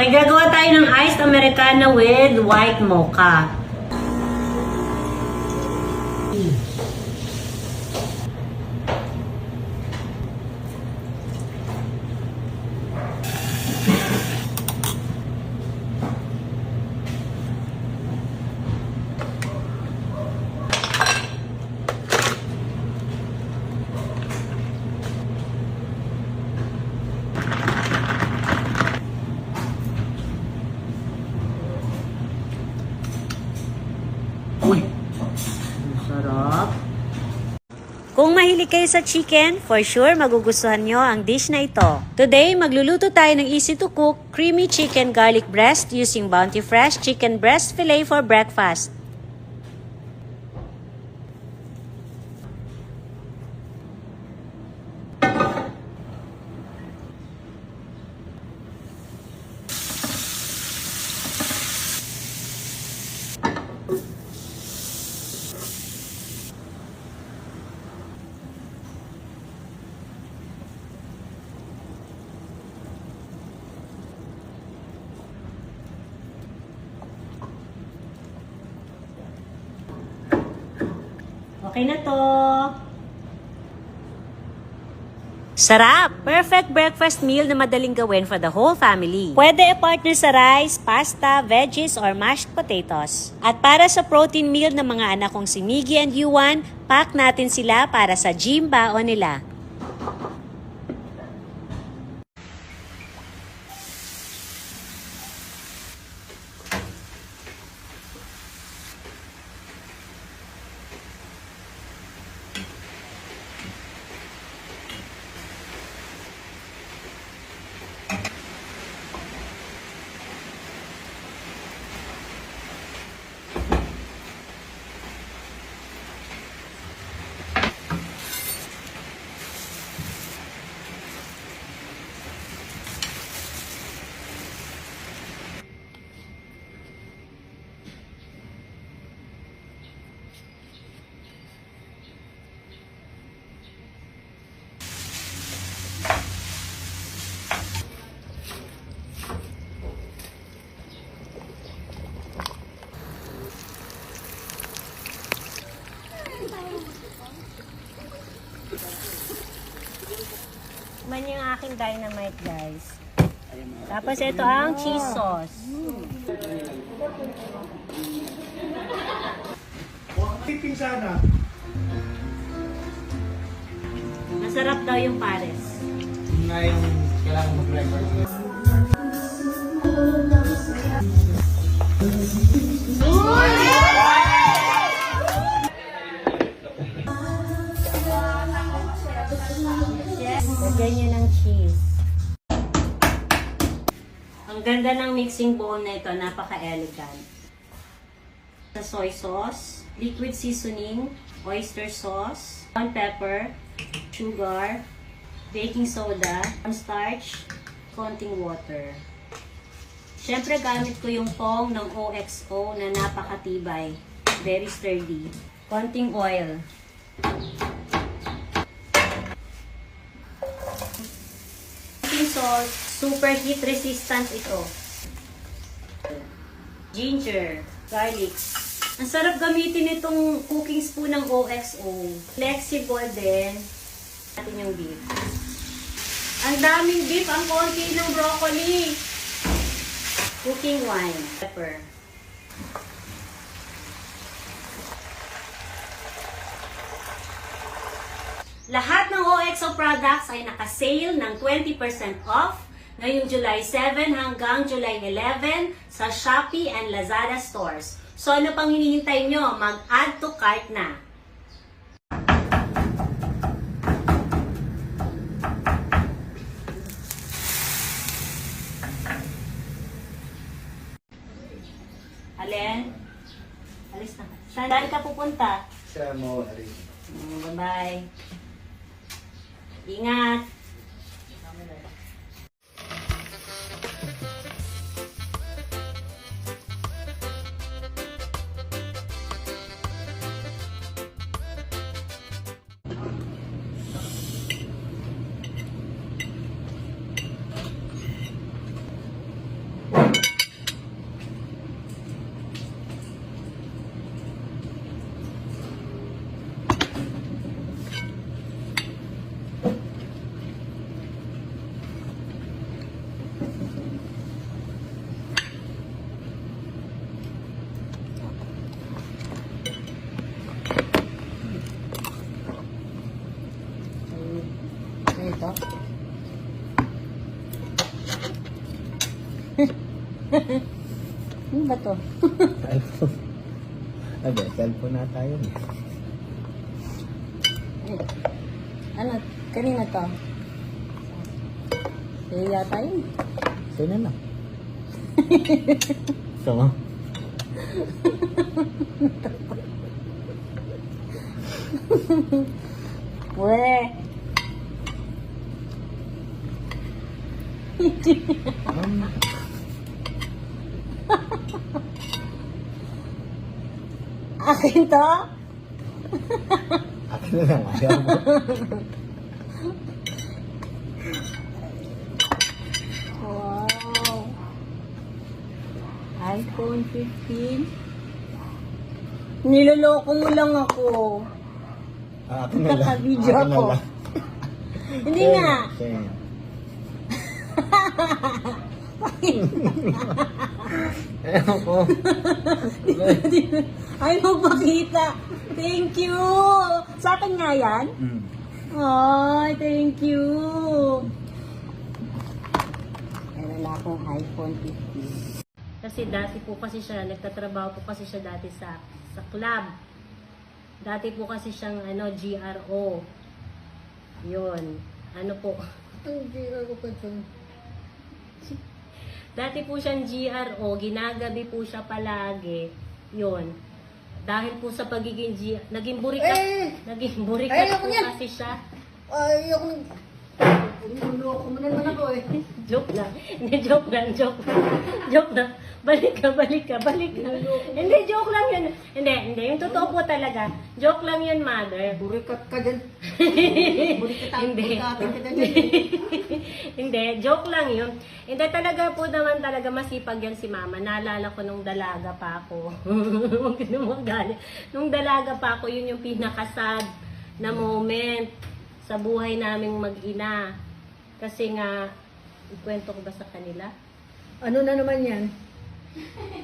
Gagawa tayo ng iced Americano with white mocha. Uy! Sarap. Kung mahilig kayo sa chicken, for sure magugustuhan nyo ang dish na ito. Today, magluluto tayo ng easy to cook, creamy chicken garlic breast using Bounty Fresh chicken breast fillet for breakfast. Okay na to. Sarap! Perfect breakfast meal na madaling gawin for the whole family. Pwede i-partner sa rice, pasta, veggies, or mashed potatoes. At para sa protein meal ng mga anak kong si Miggy and Yuan, pack natin sila para sa gym baon nila. Man yung aking dynamite, guys. Tapos ito ang cheese sauce. Tiping sana. Masarap daw yung pares. Na yung kailangan mag-record. Lagyan nyo ng cheese. Ang ganda ng mixing bowl na ito, napaka-elegant. Sa soy sauce, liquid seasoning, oyster sauce, brown pepper, sugar, baking soda, cornstarch, konting water. Siyempre gamit ko yung tong ng OXO na napakatibay, very sturdy. Konting oil. Salt, super heat resistant ito. Ginger, garlic. Ang sarap gamitin itong cooking spoon ng OXO. Flexible din. Natin yung beef. Ang daming beef, ang konti ng broccoli. Cooking wine, pepper. Lahat ng OXO products ay naka-sale ng 20% off ngayong July 7 hanggang July 11 sa Shopee and Lazada stores. So ano pang hinihintay nyo? Mag-add to cart na. Alin? Alis na. Saan ka pupunta? Sa mo, Ari. Bye-bye. Ingat! Ano ba to? Cellphone. Abi, cellphone na tayo. Ano? Kanina to? Kaya yata yun. Sino na? Sama? Weh! Akin to? Akin na lang. Ayaw mo. Wow! iPhone 15? Niloloko mo lang ako. Akin na lang. Naka-video Akin na ako. lang. Hindi nga. Same. Ayaw ko. Ay, magpakita. Thank you. Sa akin nga yan? Mm. Ay, thank you. Meron na akong iPhone 15. Kasi dati po kasi siya, nagtatrabaho po kasi siya dati sa club. Dati po kasi siyang GRO. Yun. Ano po? Ang GRO pa ito. Dati po siyang GRO, ginagabi po siya palagi. Yun. Dahil po sa pagiging naging burikat, naging burikat po kasi siya. Ay, ako niloloko mo na naman ako eh. Joke lang. Hindi, joke lang. Balik ka. Hindi, joke lang yun. Hindi. Yung totoo po talaga. Joke lang yun, mother. Burikat ka dyan. Hindi. Burikatin ka dyan. Hindi, joke lang yun. Hindi, talaga po naman talaga masipag yan si mama. Naalala ko nung dalaga pa ako. Huwag ka naman galit. Nung dalaga pa ako, yun yung pinakasad na moment sa buhay naming mag-ina. Kasi nga, ikwento ko ba sa kanila? Ano na naman yan?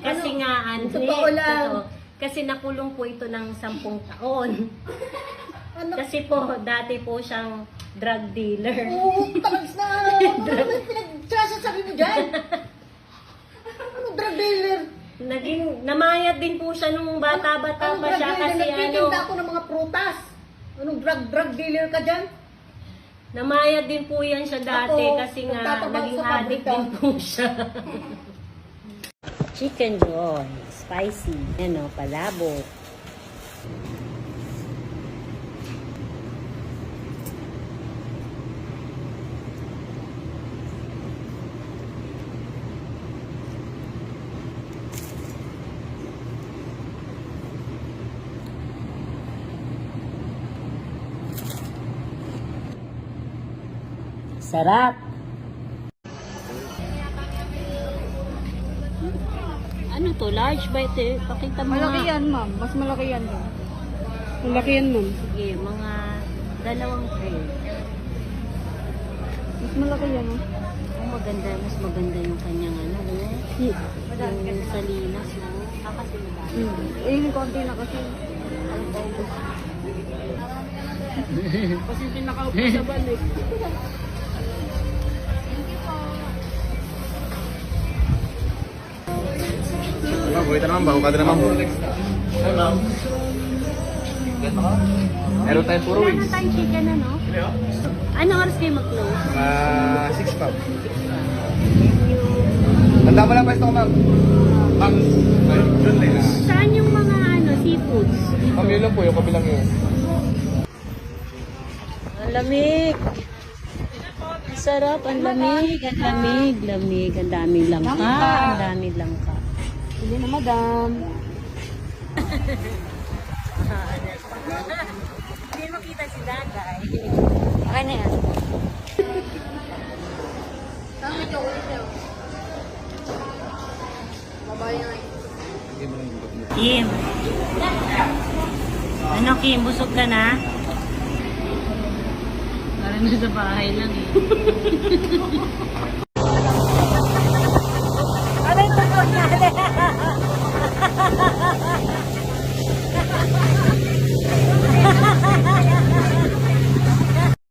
Kasi nga, Totoo lang. Kasi nakulong po ito ng 10 taon. Ano? Kasi po, dati po siyang drug dealer. Oo, talags na. Ano naman pinagsasasabi mo dyan? Ano drug dealer? Namayat din po siya nung bata-bata pa siya kasi Nagtitinda ako ng mga prutas. Anong drug dealer ka dyan? namayat din po yan siya dati Ako, kasi nga nagtatabang naging sa addict pabrika. din po siya. Chicken Joy, spicy, palabok. Sarap. Ano to? Large ba ito? Pakita mo Malaki nga. yan, ma'am. Mas malaki yan, ma'am. Malaki yan, ma'am. Sige, mga 2 tray. Mas malaki yan, ma'am. Maganda, mas maganda yung kanyang yung salinas, kasi madami. Eh, yung konti na kasi. Kasi pinakaupo sa balik. Ma'am, buhay naman ba? Hukada naman po. Meron tayong puro Wala wings. na tayong chicken, Ano oras kayo mag-close? 6 pa. Tanda mo lang pa ito ko, ma'am. Ma'am, doon lang na. Saan yung mga seafoods? Ma'am, yun lang po, yung kabilang yun. Ang lamig. Ang sarap, ang lamig. Ang daming langka. Hindi na, madam. Hindi makita si Dagay. Okay na yan. Kim. Ano Kim, busog ka na? Parang nasa bahay lang